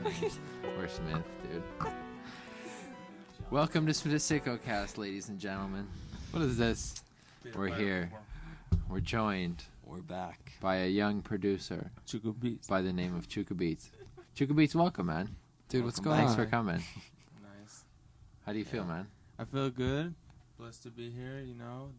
Or Smith, dude. Welcome to the sickocast, ladies and gentlemen. What is this? We're here. We're joined. We're back by a young producer. Cuka Beats. By the name of Cuka Beats. Cuka Beats, welcome, man. Dude, what's going Thanks on? for coming. Nice. How do you feel, man? I feel good. Blessed to be here, you know.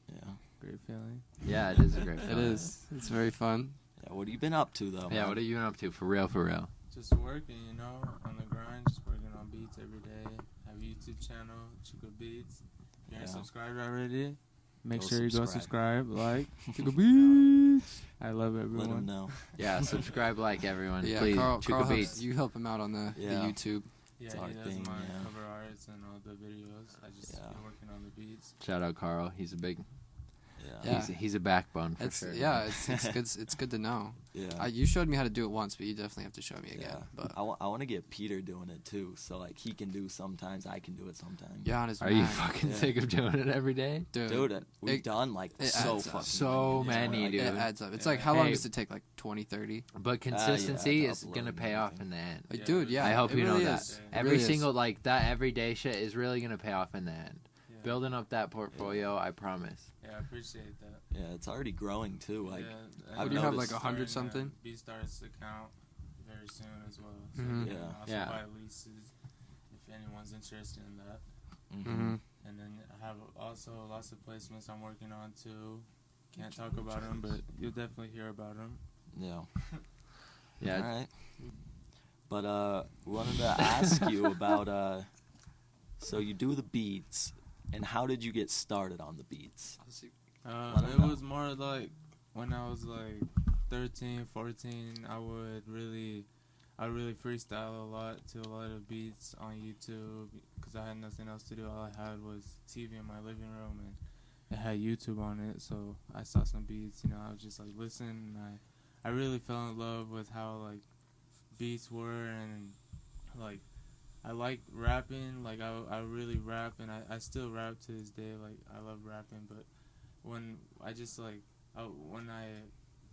Yeah. Great feeling. Yeah, it is a great It feeling. is. It's very fun. Yeah, what have you been up to, though, Yeah, man? what have you been up to? For real, for real. Just working, you know, on the grind, just working on beats every day. Have a YouTube channel, Cuka Beats. If you're subscribed already, make sure you go subscribe, like, Cuka Beats. I love everyone. Let them know. Yeah, subscribe, like, everyone. Yeah, Please, Carl Cuka Beats. helps, you help him out on the YouTube. Yeah, It's he our does thing, my yeah. cover arts and all the videos. I just been working on the beats. Shout out Carl. He's a big... Yeah. He's a backbone for sure. Yeah, it's good to know. Yeah. You showed me how to do it once, but you definitely have to show me again. Yeah. But I want to get Peter doing it, too. So, like, he can do sometimes, I can do it sometimes. yeah, on his Are you fucking sick of doing it every day? Dude, we've done, like, so adds up. fucking So many, like, dude. It adds up. It's like, how long does it take? Like 20, 30? But consistency yeah, is going to pay off in the end. Like, dude, yeah. I hope it you know really that. is. It Every really single, is. like, that everyday shit is really going to pay off in the end. Yeah. Building up that portfolio, I promise. Yeah, I appreciate that. Yeah, it's already growing, too. Like, What do you have, like 100 something? B-Stars account very soon as well. So Mhm. you can also Yeah. buy leases if anyone's interested in that. Mm-hmm. And then I have also lots of placements I'm working on too. Can't talk about them, but you'll definitely hear about them. Yeah. Yeah. All right. But we wanted to ask you about, so you do the beats, and how did you get started on the beats? It was more like when I was like 13, 14, I would really freestyle a lot to a lot of beats on YouTube because I had nothing else to do. All I had was TV in my living room and it had YouTube on it. So I saw some beats, you know, I was just like listening, and I really fell in love with how like beats were, and like I like rapping. Like I really rap, and I still rap to this day. Like I love rapping, but when I just like when I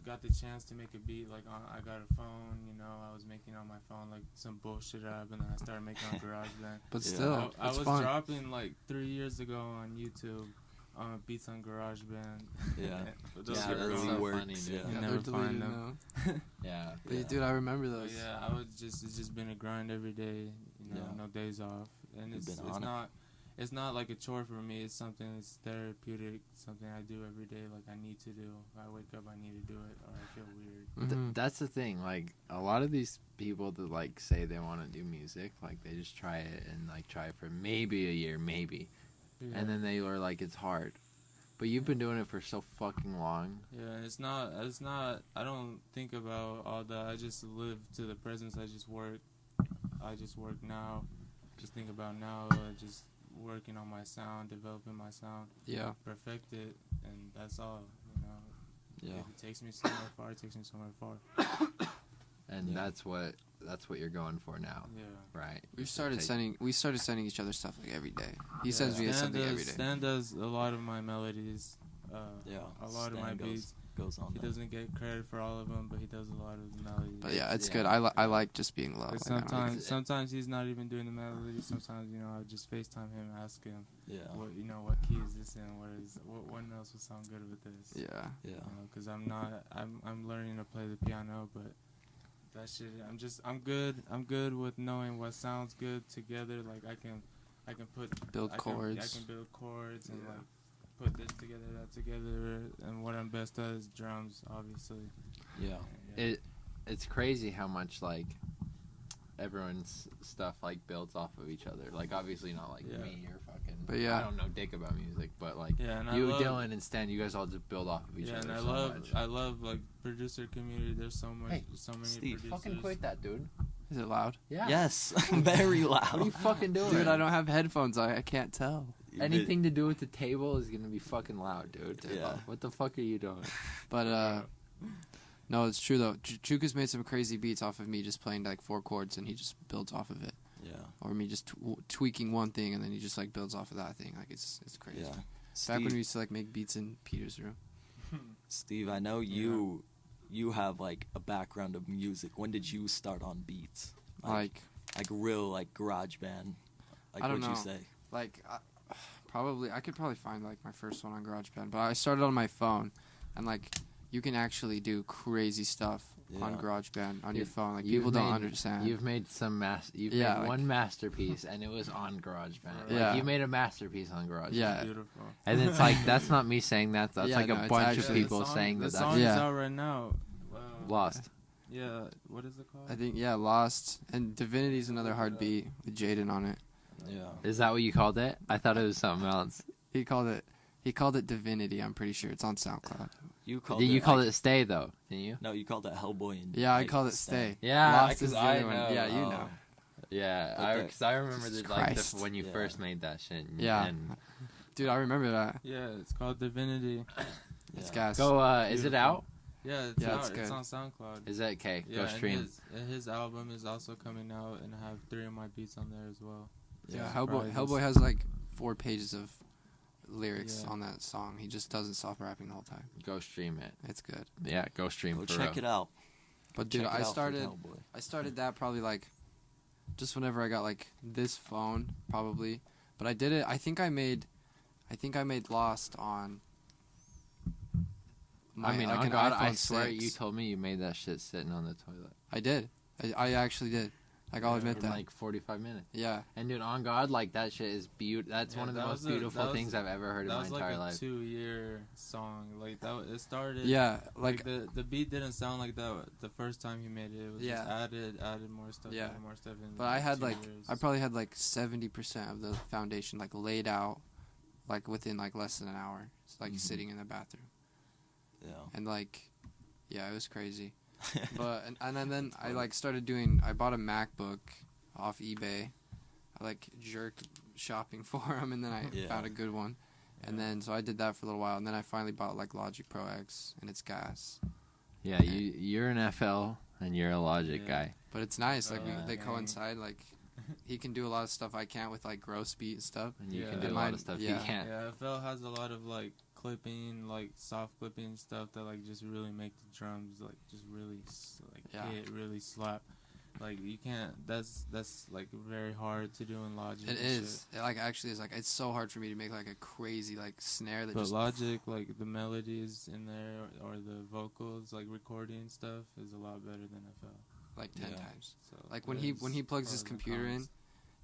got the chance to make a beat, like I got a phone, you know, I was making on my phone like some bullshit rap, and then I started making on GarageBand. But still, I was fun. dropping like 3 years ago on YouTube beats on GarageBand. Yeah. But those Yeah, are that gone. really so works. funny, dude. Yeah. You Yeah, never they're find deleted them. now. Yeah. But dude, I remember But those. yeah, it's just been a grind every day, you know, no days off, and it's not like a chore for me. It's something that's therapeutic, something I do every day. Like I need to do. If I wake up, I need to do it, or I feel weird. Mhm. That's the thing. Like, a lot of these people that, like, say they want to do music, like, they just try it and, like, try it for maybe a year, maybe. Yeah. And then they are like, it's hard. But you've been doing it for so fucking long. Yeah, and it's not. I don't think about all that. I just live to the present. I just work now. Just think about now. Just working on my sound, developing my sound. Yeah. Perfect it, and that's all. You know. Yeah. If it takes me somewhere far, it takes me somewhere far. And that's what you're going for now. Yeah. Right. We started sending each other stuff like every day. He sends me something every day. Stan does a lot of my melodies. A lot of my Stan beats. Goes on He there. doesn't get credit for all of them, but he does a lot of the melodies. But yeah, it's good. I like just being low. Like sometimes he's not even doing the melodies. Sometimes, you know, I just FaceTime him, ask him, what key is this in? What else would sound good with this? Yeah. Yeah. Because I'm learning to play the piano, but that shit, I'm good with knowing what sounds good together. Like I can build chords. I can build chords and like put this together, that together, and what I'm best at is drums, obviously. Yeah. It's crazy how much, like, everyone's stuff, like, builds off of each other. Like, obviously not like me or fucking. But yeah. I don't know dick about music, but like and you, Dylan, and Stan, you guys all just build off of each other. And much. I love like producer community. There's so many Steve, producers. Fucking quit that, dude. Is it loud? Yeah. Yes. Very loud. What are you fucking doing? Dude, I don't have headphones. I can't tell. Anything to do with the table is gonna be fucking loud, dude. Yeah. What the fuck are you doing? But no, it's true though. Chuka's made some crazy beats off of me just playing like 4 chords, and he just builds off of it. Yeah. Or me just tweaking one thing, and then he just like builds off of that thing. Like it's crazy. Yeah. Back when we used to like make beats in Peter's room. Steve, I know you you have like a background of music. When did you start on beats? Like real like garage band. Like I don't what'd know. you say? Like I could probably find like my first one on GarageBand, but I started on my phone, and like you can actually do crazy stuff on Yeah. GarageBand on Dude, your phone. Like you've people don't made- understand. You've made some You've Yeah, made like- one masterpiece, and it was on GarageBand. Yeah. Like, you made a masterpiece on GarageBand. Yeah. Beautiful. And it's like that's not me saying that. That's Yeah, like no, a it's bunch of actually- people saying the that. song That's is Yeah. out right now. Wow. lost. Yeah, what is it called? I think Lost and Divinity's another hard beat with Jaden on it. Yeah. Is that what you called it? I thought it was something else. He called it Divinity. I'm pretty sure it's on SoundCloud. You called You it called it Stay though, didn't you? No, you called it Hellboy and Yeah, I like, called it Stay. Yeah, Lost 'cause is the I other one. know. Yeah, you Oh. know. Yeah, But because I remember Jesus the, like Christ. when you Yeah. first made that shit. Yeah. And Dude, I remember that. Yeah, it's called Divinity. It's Yeah. gas. go. Is it Beautiful. out? Yeah, it's Yeah, out. it's It's, good. on SoundCloud. Is that okay? Yeah, Go and stream. his album is also coming out, and I have 3 of my beats on there as well. Yeah, Surprises. Hellboy has like 4 pages of lyrics Yeah. on that song. He just doesn't stop rapping the whole time. Go stream it. It's good. Yeah, go stream. Go for check real. it out. But dude, Check it I out for started Hellboy. that probably like just whenever I got like this phone probably. But I did it. I think I made Lost on. I mean, like on an God, iPhone I swear 6. you told me you made that shit sitting on the toilet. I did. I actually did. Like I'll admit For that. like 45 minutes. Yeah. And dude, on God, like that shit is beautiful. That's Yeah, one of the that most was a- beautiful that was- things I've ever heard in That my was like entire a life. 2-year song. Like that, it started. Yeah. Like Like the beat didn't sound like that the first time he made it. It was Yeah. just added more stuff. Yeah. Added more stuff. In But I had 2 like years. I probably had like 70% of the foundation like laid out, like within like less than an hour. It's like Mhm. sitting in the bathroom, Yeah. and like, yeah, it was crazy. But and then I like started doing. I bought a MacBook off eBay. I like jerked shopping for them, and then I Yeah. found a good one. And then so I did that for a little while, and then I finally bought like Logic Pro X, and it's gas. Yeah, you're an FL and you're a Logic Yeah. guy. But it's nice. Like Yeah. they Dang. coincide. Like he can do a lot of stuff I can't with like gross beat and stuff. And you Yeah. can do And a lot mine- of stuff yeah. you can't. Yeah, FL has a lot of like clipping, like soft clipping stuff that like just really make the drums like just really Yeah. hit, really slap. Like you can't. That's like very hard to do in Logic. It and is. shit. It like actually is like it's so hard for me to make like a crazy like snare that But just Logic, like the melodies in there or the vocals, like recording stuff, is a lot better than FL. like 10 Yeah. times. So Like when he plugs pros his and computer in, cons.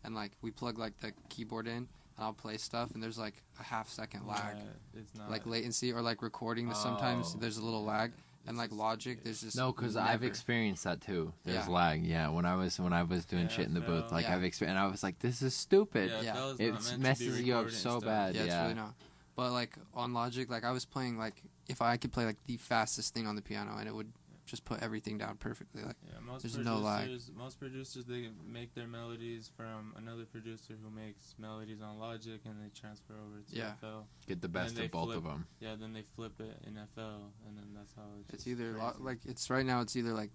and like we plug like the keyboard in, and I'll play stuff, and there's like a half-second lag, Yeah, it's not like latency, or like recording. Sometimes Oh. there's a little lag, and like Logic, there's just No, because I've never. experienced that too. There's Yeah. lag. Yeah, when I was doing Yeah, shit in the booth, FL. like Yeah. I've experienced, and I was like, this is stupid. Yeah. FL is It not meant to be messes you up recording so stuff. bad. Yeah, it's Yeah. really not. But like on Logic, like I was playing like if I could play like the fastest thing on the piano, and it would just put everything down perfectly. Like Yeah, most There's producers, no lag. Most producers they make their melodies from another producer who makes melodies on Logic, and they transfer over to Yeah. FL. Get the best they of both flip- of them. Yeah, then they flip it in FL, and then that's how it's just either crazy. like it's right now. It's either like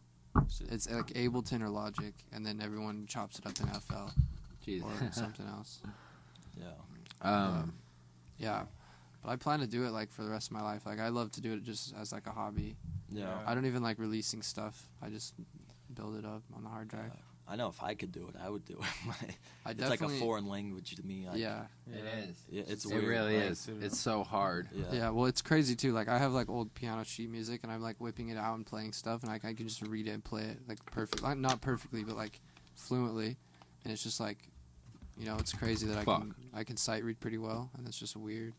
Shit. it's like Ableton or Logic, and then everyone chops it up in FL Jeez. or something else. Yeah. Yeah, but I plan to do it like for the rest of my life. Like I love to do it just as like a hobby. Yeah. I don't even like releasing stuff. I just build it up on the hard drive. I know if I could do it, I would do it. I It's like a definitely- foreign language to me. Yeah, It is. Yeah, it's It weird. really like, is. too. It's so hard. Yeah. yeah. Well, it's crazy too. Like I have like old piano sheet music, and I'm like whipping it out and playing stuff, and I can just read it and play it like perfect, like, not perfectly, but like fluently. And it's just like, you know, it's crazy that Fuck. I can sight read pretty well, and it's just weird.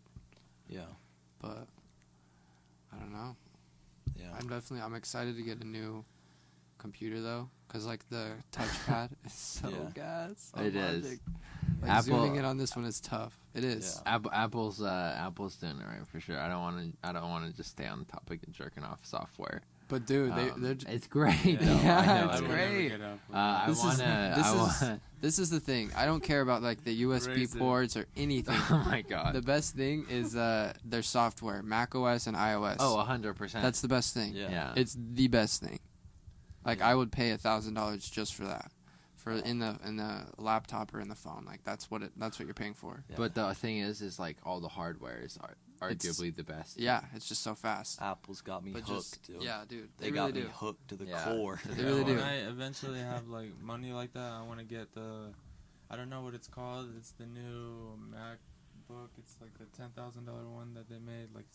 Yeah. But I don't know. Yeah. I'm excited to get a new computer though, cause like the touchpad is so Yeah. gas. It is. Logic. Like Apple- zooming in on this one is tough. It is. Yeah. Apple's doing it right for sure. I don't want to just stay on the topic of jerking off software. But dude, they're It's great Yeah. though. Yeah, I know. it's I would I never great. get up with I This is- wanna. this I is- want. This is the thing. I don't care about like the USB Raise it. ports or anything. Oh my god. The best thing is their software, Mac OS and iOS. Oh, 100%. That's the best thing. Yeah. Yeah. It's the best thing. Like Yeah. I would pay $1,000 just for that. for in the laptop or in the phone. Like that's what you're paying for. Yeah. But the thing is like all the hardware is arguably the best. Yeah, it's just so fast. Apple's got me But hooked, dude. yeah, dude, They really got me do. hooked to the Yeah. core. They really when do. I eventually have like money like that, I want to get I don't know what it's called. It's the new MacBook. It's like the $10,000 one that they made, like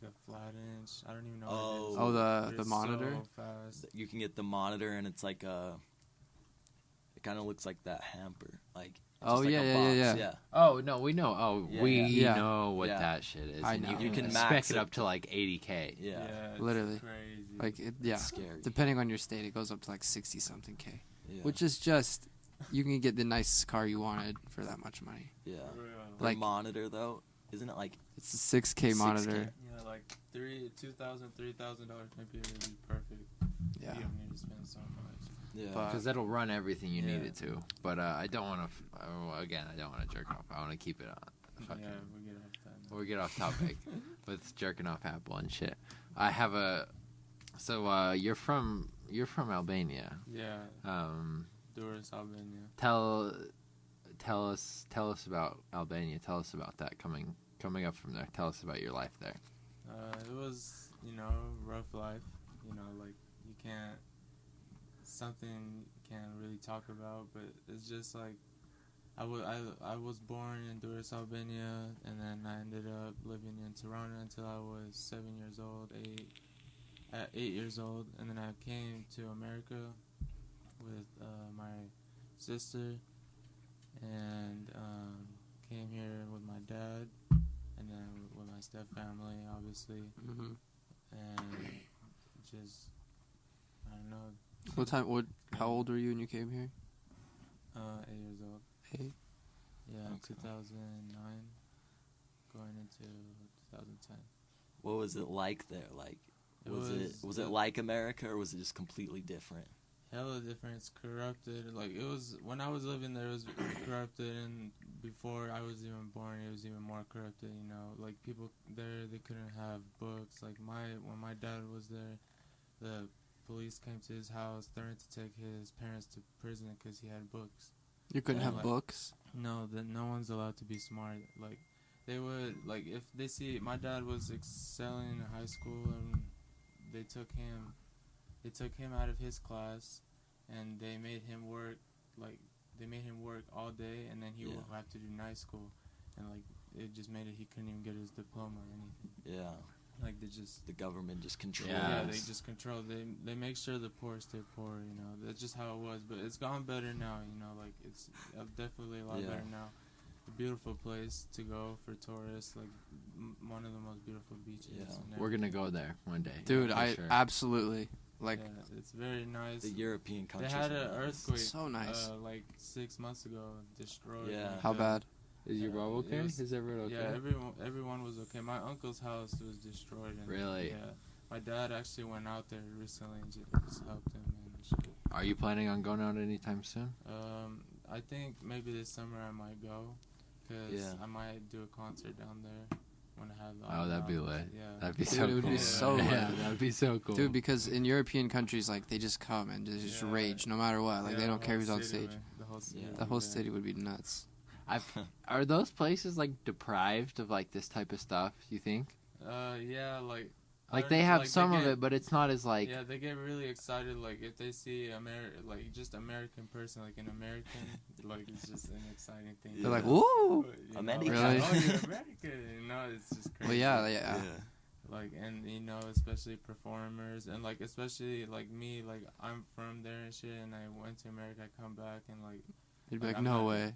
a flat inch. I don't even know what it is. Oh, But the it's monitor. So fast. You can get the monitor, and it's like it kind of looks like that hamper, like. It's Oh, just like yeah, a yeah, box. yeah. Oh no, we know. Oh, Yeah, we yeah. know what Yeah. that shit is. I and know. You You can, can spec max it it up to like 80K. Yeah. It's Literally. crazy. Like yeah, It's scary. depending on your state, it goes up to like 60 something K, Yeah. which is just you can get the nicest car you wanted for that much money. Yeah. For real. The Like- monitor though, isn't it like It's a 6K 6K. monitor. Yeah, like $2,000-$3,000 computer would be perfect. Yeah. You don't need to spend so much. yeah? But- Because that'll run everything you need Yeah. it to. But I don't want to. Again, I don't want to jerk off. I want to keep it on. Fucking, Yeah, we get off that. now. we get off topic with jerking off Apple and shit. I have a. So you're from Albania. Yeah, Durrës, Albania. Tell us about Albania. Tell us about that coming up from there. Tell us about your life there. It was, rough life. Like you can't, something you can't really talk about, but it's just like, I was born in Durrës, Albania, and then I ended up living in Tirana until I was 7 years old, 8 years old, and then I came to America with my sister, and came here with my dad, and then with my step family, obviously, Mm-hmm. and just, I don't know, What time? How old were you when you came here? 8 years old. 8. Yeah, Okay. 2009, going into 2010. What was it like there? Like, It was it like America, or was it just completely different? Hella different. It's corrupted. Like, it was, when I was living there, it was corrupted, and before I was even born, it was even more corrupted, Like, people there, they couldn't have books. Like, when my dad was there, the police came to his house, threatened to take his parents to prison because he had books. You couldn't Yeah, have like- books. No, that no one's allowed to be smart. Like, they would, like, if they see my dad was excelling in high school, and they took him out of his class, and they made him work all day, and then he would have to do night school, and like it just made it he couldn't even get his diploma or anything. Yeah. Like they just The government just controls. yeah, they just control. They make sure the poor stay poor. That's just how it was. But it's gone better now. Like it's definitely a lot Yeah. better now. A beautiful place to go for tourists. Like one of the most beautiful beaches. Yeah. and We're gonna everything. go there one day. Dude, for I sure. absolutely like. Yeah, it's very nice. The European They countries. had are an nice. earthquake. So nice. Like 6 months ago, destroyed. Yeah. like, How bad? Is your bro it okay? was- Is everyone okay? Yeah, everyone was okay. My uncle's house was destroyed. And, Really? Yeah. My dad actually went out there recently and just helped him and shit. Are you planning on going out anytime soon? I think maybe this summer I might go, cause Yeah. I might do a concert down there when I have the. Oh, that'd be albums. lit. Yeah. That'd be Dude, so it would cool. be so yeah, lit. that'd be so cool. Dude, because in European countries, like they just come and just Yeah. rage no matter what. Like Yeah, they don't the care whole who's on city, stage. man. The whole city. Yeah. would The be whole there. city would be nuts. Are those places like deprived of like this type of stuff? You think? Yeah, like. I Like don't they know, have like, some of get- it, but it's not as like. Yeah, they get really excited, like, if they see like, just American person, like, an American, like, it's just an exciting thing. They're like, Yeah. woo! You know, American. like, Really? oh, you're American, it's just crazy. Well, yeah. Like, and, especially performers, and, like, especially, like, me, like, I'm from there and shit, and I went to America, I come back, and, like, You'd be Like, like, I'm no not- way.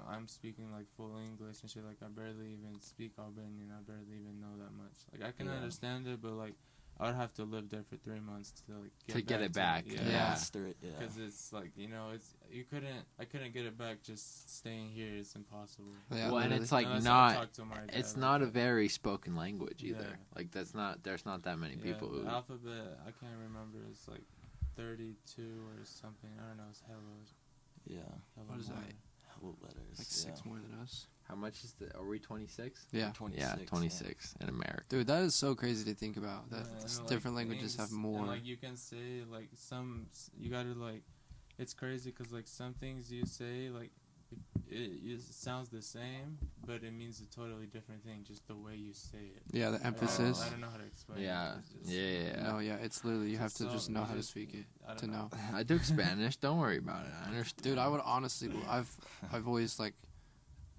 I'm speaking, like, full English and shit, like, I barely even speak Albanian, I barely even know that much. Like, I can Yeah. understand it, but, like, I would have to live there for 3 months to, like, get it back. Yeah. Yeah. Master it. Yeah. Because it's like, I couldn't get it back just staying here. It's impossible. Yeah, well, and literally. it's like Unless I not. talk to my dad, It's like not a that. very spoken language either. Yeah. Like there's not that many people the who. alphabet, I can't remember. It's like 32 or something. I don't know. It's hella Yeah. What is more. that? Hello letters. Like 6 more than us. How much is the? Are we 26? Yeah. 26. Yeah, 26 in America. Dude, that is so crazy to think about. That Yeah, and, s- like, different languages things- have more. And, like, you can say, like, you gotta, like, it's crazy because like some things you say like it sounds the same, but it means a totally different thing, just the way you say it. Yeah, the emphasis. I don't know how to explain Yeah. it. It's just- Yeah. No, yeah, it's literally you have to so- just know you how to just- speak it I don't to know. I took Spanish. Don't worry about it. I understand. Dude, I would honestly, I've always like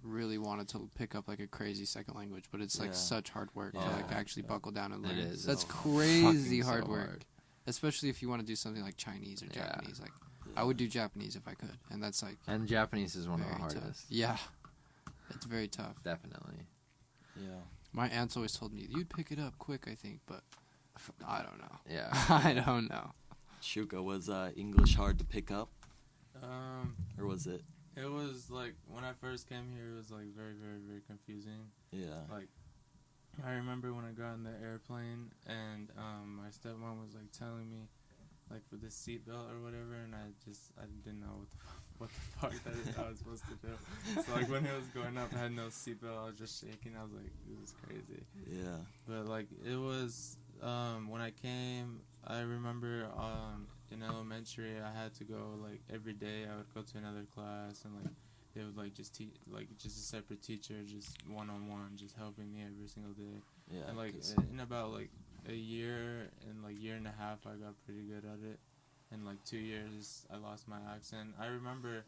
really wanted to pick up like a crazy second language, but it's like Yeah. such hard work to Yeah. like actually buckle down and It learn. is. That's It's crazy fucking hard so work, hard. especially if you want to do something like Chinese or Yeah. Japanese. Like I would do Japanese if I could, and that's like And Japanese is one of the very tough. hardest. Yeah, it's very tough. Definitely. Yeah. My aunt's always told me you'd pick it up quick, I think, but I don't know. Yeah. I don't know. Shuka, was English hard to pick up, or was it? It was like when I first came here, it was like very, very, very confusing. Yeah. Like I remember when I got in the airplane and my stepmom was like telling me like for the seatbelt or whatever, and I didn't know what the fuck that I was supposed to do. So like when it was going up, I had no seatbelt. I was just shaking. I was like, this is crazy. Yeah. But like it was when I came, I remember in elementary I had to go like every day. I would go to another class and like they would like just teach like just a separate teacher, just one-on-one, just helping me every single day. Yeah. And like 'cause- in about like a year and like year and a half, I got pretty good at it. In like 2 years, I lost my accent. I remember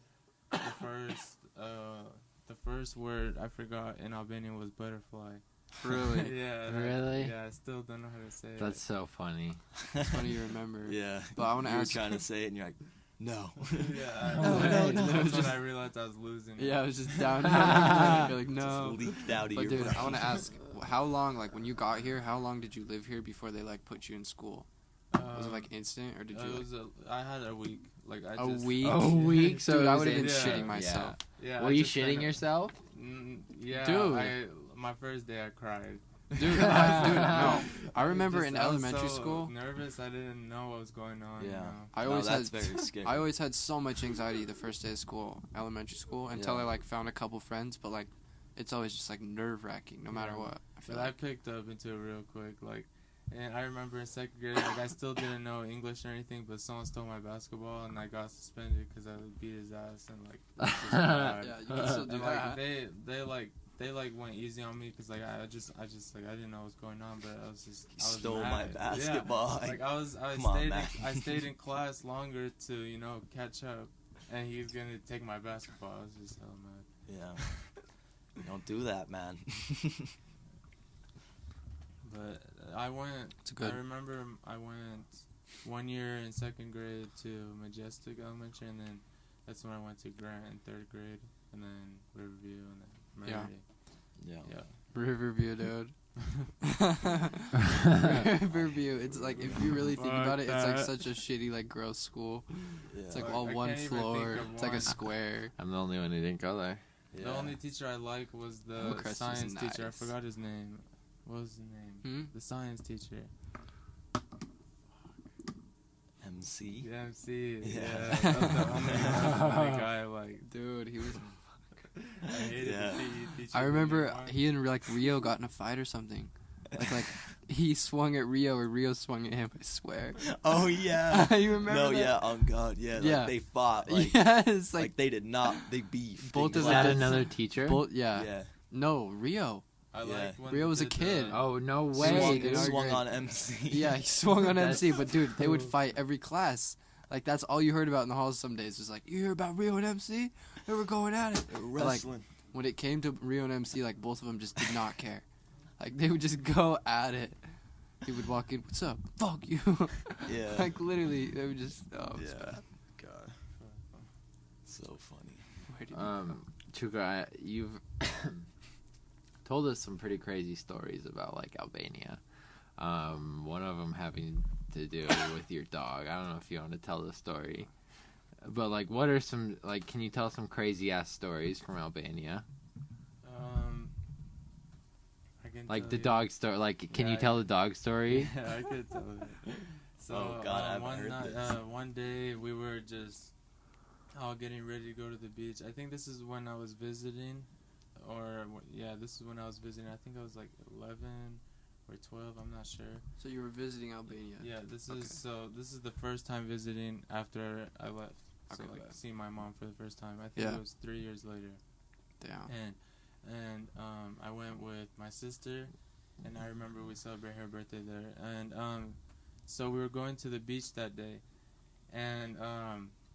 the first word I forgot in Albanian was butterfly. Really? Yeah. Really? Yeah, I still don't know how to say That's it. so funny. It's funny you remember. Yeah. But I wanna you ask- were trying to say it, and you're like, no. Yeah, No, no, no. That's Just- when I realized I was losing. Yeah, I it. was just down. You're like, no. Just leaked out of But your dude, brain. I want to ask, how long, like when you got here, how long did you live here before they like put you in school? Was it like instant, or did you? It Like, was I had a week. Like I A just, week? A week? So Dude, it I was would have been instant. shitting myself. Yeah. Were I you just shitting kinda- yourself? Yeah, Dude. my first day I cried. Dude, no. I remember Just- in I was elementary so school, nervous. I didn't know what was going on. Yeah. You know? I No, always that's had very scary. I always had so much anxiety the first day of school, elementary school, until Yeah. I like found a couple friends. But like, it's always just like nerve wracking, no matter Yeah. what. I feel But I like. picked up into it real quick. Like, and I remember in second grade, like I still didn't know English or anything, but someone stole my basketball and I got suspended because I beat his ass and like. it was just bad. Yeah, you can still do And that. like they went easy on me because like I just like I didn't know what was going on, but I was Stole mad. my basketball. Yeah. Like Come on, stayed man. I stayed in class longer to catch up, and he was gonna take my basketball. I was just hella mad. Yeah. Don't do that, man. But I went. It's good. I remember I went 1 year in second grade to Majestic Elementary, and then that's when I went to Grant in third grade, and then Riverview, and then Yeah. Mary. Yeah. Yeah. Riverview, dude. Riverview. It's like if you really think about it, it's like Fuck such a shitty like girls' school. Yeah. It's like Fuck, all I one can't even floor. think of It's like a one. square. I'm the only one who didn't go there. Yeah. The only teacher I like was the Hillcrest was science teacher. I nice. forgot his name. What was his name? Hmm? The science teacher. MC. The MC. Yeah. Yeah. That's the only guy I like. Dude, he was. I hated Yeah. the PE teacher. I remember anymore. he and like Rio got in a fight or something. Like he swung at Rio or Rio swung at him. I swear. Oh yeah. You remember No, that? yeah. Oh god, yeah. Like, Yeah. they fought. Like, yes, like they did not. They beefed. Both in of Is them that did- class. another teacher? Yeah. Yeah. No, Rio. I Yeah. liked when Rio was a they did kid. the- Oh, no Swung- way, in dude. our swung grade. on MC. Yeah, he swung on That's MC, but dude, they would fight every class. Like that's all you heard about in the halls some days. Was like, you hear about Rio and MC? They were going at it. They were But, like, wrestling. when it came to Rio and MC, like both of them just did not care. Like they would just go at it. He would walk in, "What's up? Fuck you!" Yeah. Like literally, they would just. Oh, it's Yeah. bad. God. So funny. Where did you go? Chuka, you've told us some pretty crazy stories about like Albania. One of them having to do with your dog. I don't know if you want to tell the story, but like, what are some like? Can you tell some crazy ass stories from Albania? I can Like tell the you- dog story. Like, can you Yeah, tell the dog story? Yeah, I could tell it. So, Oh, God, I haven't one heard night, this. one day we were just all getting ready to go to the beach. I think this is when I was visiting, this is when I was visiting. I think I was like 11 or 12. I'm not sure. So you were visiting Albania. Yeah, this Okay. is the first time visiting after I left. So Okay, like bet. seeing my mom for the first time. I think Yeah. it was 3 years later. Damn. And I went with my sister, and I remember we celebrated her birthday there. And so we were going to the beach that day, and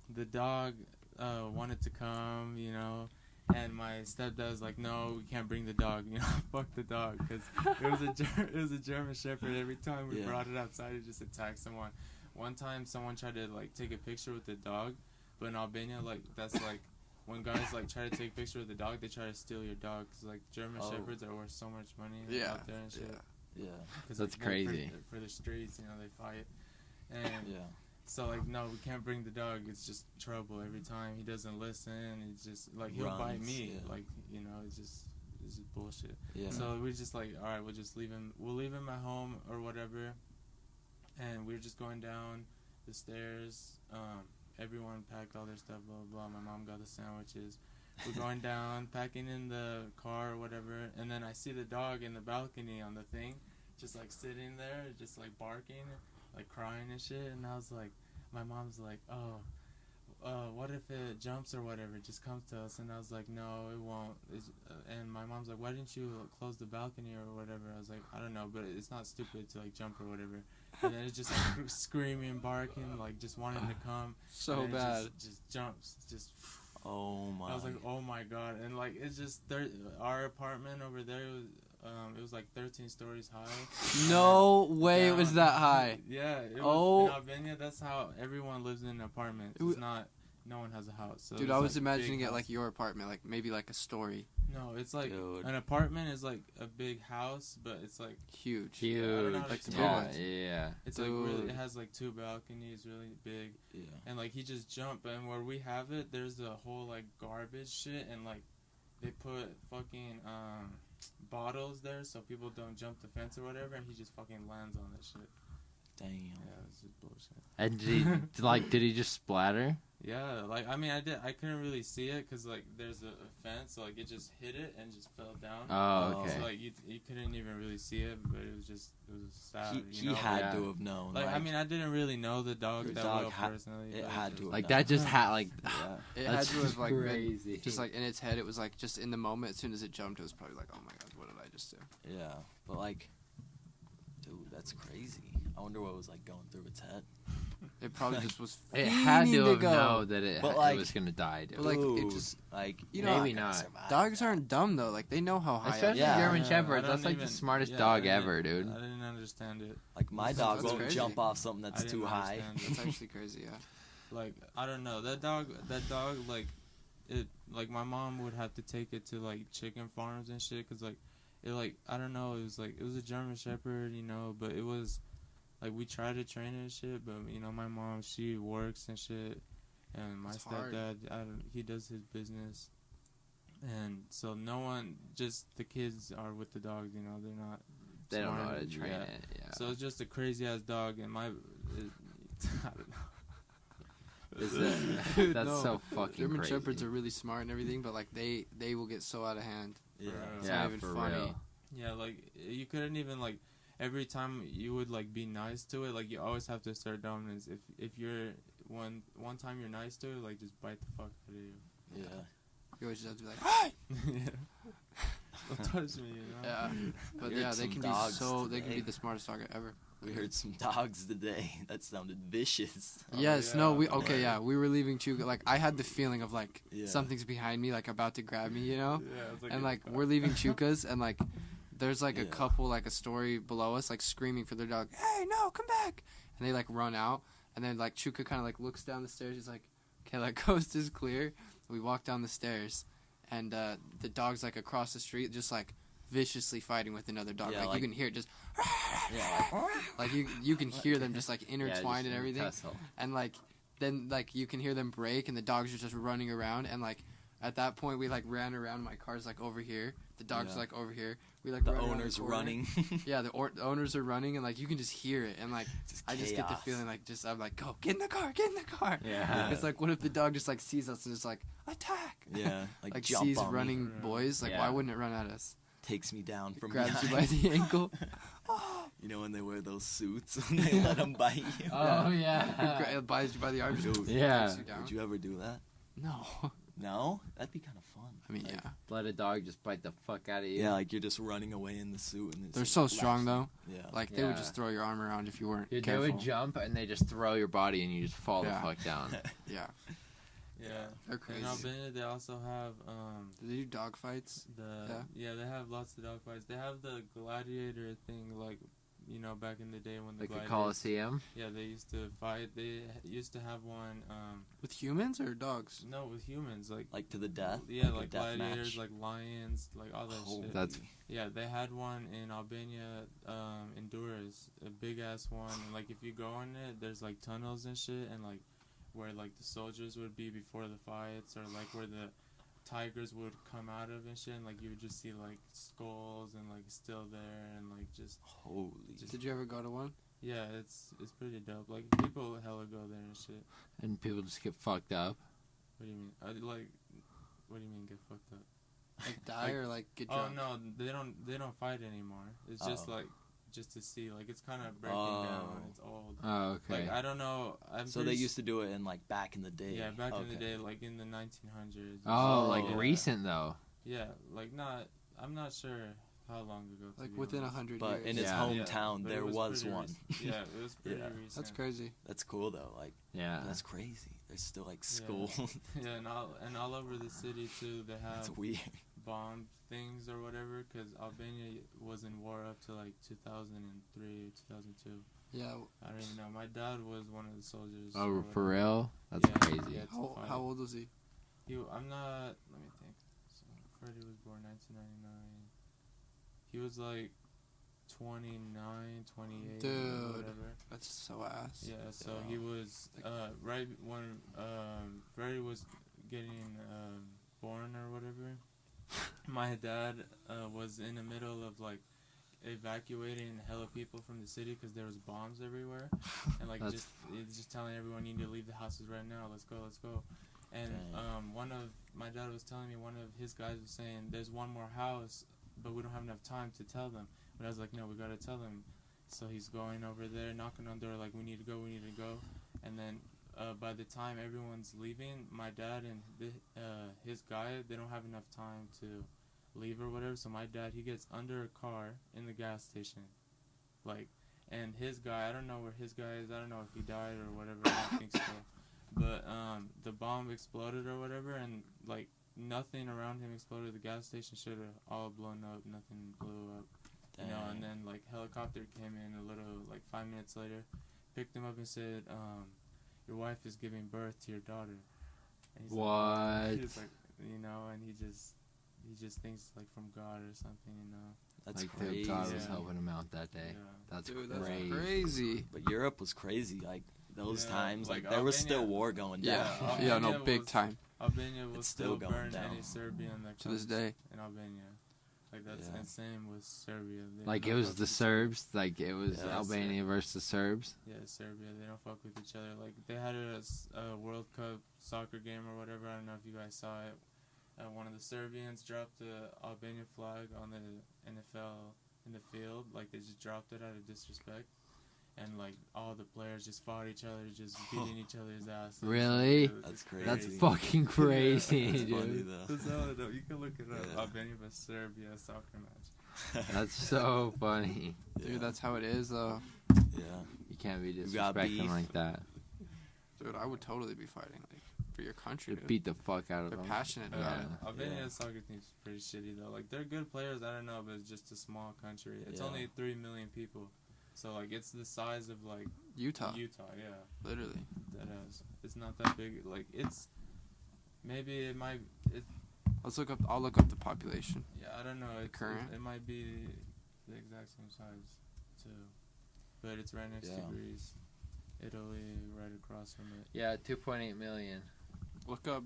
the dog wanted to come, you know. And my stepdad was like, "No, we can't bring the dog. You know, fuck the dog, because it was a German Shepherd. Every time we Yeah. brought it outside, it just attacked someone. One time, someone tried to like take a picture with the dog, but in Albania, like that's like when guys like try to take a picture with the dog, they try to steal your dog, because like German Oh. Shepherds are worth so much money Yeah. out there and shit. Yeah. Yeah. 'Cause, That's like, they're crazy. for the streets, you know, they fight. And Yeah. so like, no, we can't bring the dog. It's just trouble every time. He doesn't listen. He's just like he'll bite Runs, me. yeah. Like, you know, it's just bullshit. Yeah. So we just like, all right, we'll just leave him. We'll leave him at home or whatever. And we were just going down the stairs. Everyone packed all their stuff. Blah blah blah. My mom got the sandwiches. We're going down, packing in the car or whatever. And then I see the dog in the balcony on the thing, just like sitting there, just like barking, like crying and shit. And I was like, my mom's like, oh, what if it jumps or whatever, it just comes to us? And I was like, no, it won't. And my mom's like, why didn't you close the balcony or whatever? I was like, I don't know, but it's not stupid to like jump or whatever. And then it's just like screaming, barking, like just wanting to come. So and then bad. it just jumps, just. Oh my. I was like, oh my god. And like, it's just our apartment over there was it was like 13 stories high. No way it was Down. that high. Yeah, it Oh. was in Albania. That's how everyone lives in an apartment. It wa- It's not. No one has a house. So Dude, it's I was like imagining big it like house. your apartment, like maybe like a story. No, it's like Dude. an apartment is like a big house, but it's like Huge. I don't know how to Like the big Yeah, ones. yeah. it's like really. Dude. It has like 2 balconies, really big, Yeah. and like he just jumped. And where we have it, there's a whole like garbage shit, and like they put fucking bottles there so people don't jump the fence or whatever, and he just fucking lands on that shit. Damn. Yeah, it's just bullshit. And did he just splatter? Yeah, like I mean, I couldn't really see it because like there's a fence, so like it just hit it and just fell down. Oh, okay. So like you couldn't even really see it, but it was sad. He you know? had Yeah. to have known. Like I mean, I didn't really know the dog Your that dog well had- personally. it but had it's to just- Like that just had like. yeah. It That's had to have like been crazy. just like in its head. It was like just in the moment. As soon as it jumped, it was probably like, oh my god, what did I just do? Yeah. But like, dude, that's crazy. I wonder what was like going through its head. It probably just was. It had to fiending have go. known that But, it like- was gonna die, dude. But, like, it Dude, just- like you know, Maybe I not. survived Dogs that. aren't dumb though. Like they know how high. Especially Yeah. German I Shepherds. don't That's like even- the smartest yeah, dog I didn't- ever, dude. I didn't understand it. Like my That's dog won't crazy. jump off something I that's didn't too high. understand it. That's actually crazy. Yeah. Like I don't know that dog like it like my mom would have to take it to like chicken farms and shit because like it like I don't know it was a German Shepherd, you know, but it was like we tried to train it and shit, but you know my mom, she works and shit, and my It's hard. stepdad he does his business, and so no one, just the kids are with the dogs, you know, they're not They don't know smart, how to train yeah. it. Yeah. So it's just a crazy ass dog, and I don't know. Is that, Dude, that's no. so fucking German crazy. Shepherds are really smart and everything, but like they will get so out of hand. Yeah. It's Yeah, not even for funny. real. Yeah, like you couldn't even like every time you would like be nice to it, like you always have to assert dominance. If you're one time you're nice to it, like just bite the fuck out of you. Yeah. You always just have to be like, hey! Yeah. Don't touch me, you know. Yeah. But We heard yeah, they some can be dogs they can be today. the smartest dog ever. We heard some dogs today. That sounded vicious. Oh, Yes, yeah. no, we were leaving Chuka. Like I had the feeling of like Yeah. something's behind me, like about to grab me, you know. Yeah, it's And like we're leaving Chuka's, and like there's like a Yeah. couple, like a story below us, like screaming for their dog. Hey, no, come back! And they like run out, and then like Chuka kind of like looks down the stairs. He's like, okay, like coast is clear. We walk down the stairs, and the dog's like across the street, just like viciously fighting with another dog. Yeah, like, like- you can hear it just. Yeah. Like you can hear them just like Yeah, intertwined just and everything, tussle. and like then like you can hear them break, and the dogs are just running around, and like at that point we like ran around. My car's like over here, the dog's Yeah. like over here. We like The run around owner's corner. running. Yeah, the owners are running, and like you can just hear it, and like I just get the chaos. feeling like just I'm like, go get in the car. Yeah. It's like, what if the dog just like sees us and is like, attack? Yeah. Like, Like jump sees on me. running boys, like Yeah. why wouldn't it run at us? Takes me down from Grabs you behind. by the ankle. Oh, You know when they wear those suits when they let them bite you? Oh yeah. It bites you by the arms. Dude, Yeah. takes you down. Would you ever do that? No. No? That'd be kind of fun. I mean, Like, yeah. Let a dog just bite the fuck out of you. Yeah, like you're just running away in the suit. And it's They're just so strong, though. Yeah. Like, they would Yeah. just throw your arm around if you weren't Dude, careful. they would jump and they just throw your body and you just fall Yeah. the fuck down. Yeah. Yeah. They're crazy. In Albania, they also have Do they do dog fights? yeah, they have lots of dog fights. They have the gladiator thing, like, you know, back in the day when the Like a gladiators. coliseum. Yeah, they used to fight. They used to have one. With humans or dogs? No, with humans, like Like to the death? yeah, a like death gladiators, match? like lions, like all that Holy- shit. That's Yeah, they had one in Albania, in Durrës, a big ass one. And like if you go in it, there's like tunnels and shit, and like where like the soldiers would be before the fights, or like where the tigers would come out of and shit. And like you would just see like skulls and like still there, and like just Holy. Did you ever go to one? yeah, it's pretty dope. Like people hella go there and shit. and people just get fucked up. What do you mean? What do you mean get fucked up? Like die or like get Oh drunk? no, they don't fight anymore. It's just Oh. like just to see, like it's kind of breaking Oh. down. It's old. Oh, okay. Like I don't know. So they used to do it in like back in the day. Yeah, back in the Okay. day, like in the 1900s. oh, Oh, like yeah. recent though. Yeah, like not. I'm not sure how long ago. To Like be within honest. 100 But years. in his Yeah. hometown, but it there was pretty one. Yeah, it was pretty Yeah. recent. That's crazy. That's cool though. Like Yeah. that's crazy. There's still like Yeah. schools. Yeah, and all over the city too. They That's have weird. bomb things or whatever, because Albania was in war up to like 2003 or 2002. Yeah. I don't even know. My dad was one of the soldiers. or Oh, whatever. for real? That's Yeah, crazy. yeah. How old was he? I'm not. Let me think. So Freddie was born 1999. He was like 29, 28, Dude. or whatever. That's so ass. Yeah. So Yeah. he was right when Freddie was getting born or whatever. My dad was in the middle of like evacuating hella people from the city because there was bombs everywhere, and like That's just telling everyone you need to leave the houses right now. Let's go. And Dang. my dad was telling me, one of his guys was saying there's one more house, but we don't have enough time to tell them. But I was like, no, we gotta tell them. So he's going over there, knocking on the door, like we need to go. And then by the time everyone's leaving, my dad and his guy, they don't have enough time to leave or whatever. So my dad, he gets under a car in the gas station, like, and his guy, I don't know where his guy is. I don't know if he died or whatever. I don't think so. But the bomb exploded or whatever, and like nothing around him exploded. The gas station should have all blown up. Nothing blew up. You know, and then like helicopter came in a little, like 5 minutes later, picked him up and said, your wife is giving birth to your daughter. And he's What? Like, he's like, you know, and he just thinks like from God or something, you know. That's like crazy. God was Yeah. helping him out that day. Yeah. That's Dude, that's crazy. crazy. But Europe was crazy. Like those Yeah, times, like like there was still Albania- war going Yeah, down. Albania Yeah, no, big was- time. Albania will It's still still going burn down. any Serbian that To this comes day. in Albania. Like that's Yeah. and same with Serbia. They Like don't it was fuck the with- Serbs. Like it was Yeah, Albania versus Serbs. Yeah, Serbia. They don't fuck with each other. Like they had a World Cup soccer game or whatever. I don't know if you guys saw it. One of the Serbians dropped the Albanian flag on the NFL in the field. Like they just dropped it out of disrespect, and like all the players just fought each other, just beating each other's asses. Really? It was That's crazy. That's fucking crazy, That's dude. funny though. That's how it- you can look it up. Yeah. Albania vs Serbia soccer match. That's so funny. Dude, Yeah. that's how it is, though. Yeah. You can't be got disrespecting beef. like that. Dude, I would totally be fighting like for your country. You Dude. beat the fuck out of They're them. passionate about Yeah. it. Albania's Yeah. soccer team's pretty shitty though. Like they're good players, I don't know, but it's just a small country. It's Yeah. only 3 million people, so like it's the size of like Utah, Utah. Yeah, literally. that is. It's not that big. Like it's maybe it might. I'll look up the population. Yeah, I don't know. current? It might be the exact same size too, but it's right next to Yeah. Greece, Italy, right across from it. Yeah, 2.8 million. Look up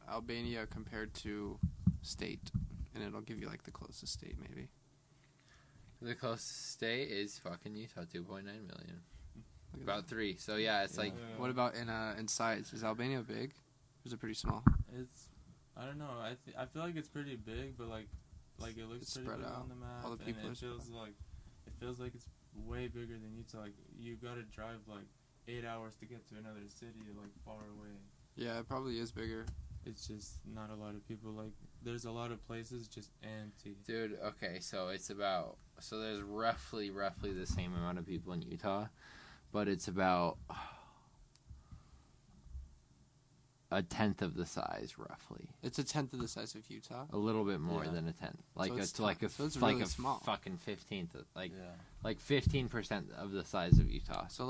Albania compared to state, and it'll give you like the closest state, maybe. The closest state is fucking Utah, 2.9 million. Look at About that. 3. So yeah, it's like Yeah. What about in size? Is Albania big? Or is it pretty small? It's I don't know. I feel like it's pretty big, but like it looks It's pretty spread big out. on the map. All the people and are it feels like it feels like it's way bigger than Utah. Like you gotta drive like 8 hours to get to another city like far away. Yeah, it probably is bigger. It's just not a lot of people. Like there's a lot of places just empty. Dude, okay, so there's roughly the same amount of people in Utah, but it's about a tenth of the size, roughly. It's a tenth of the size of Utah. A little bit more Yeah. than a tenth. Like So it's it's like a so it's like really a small. fucking 15th, like Yeah. like 15% of the size of Utah. So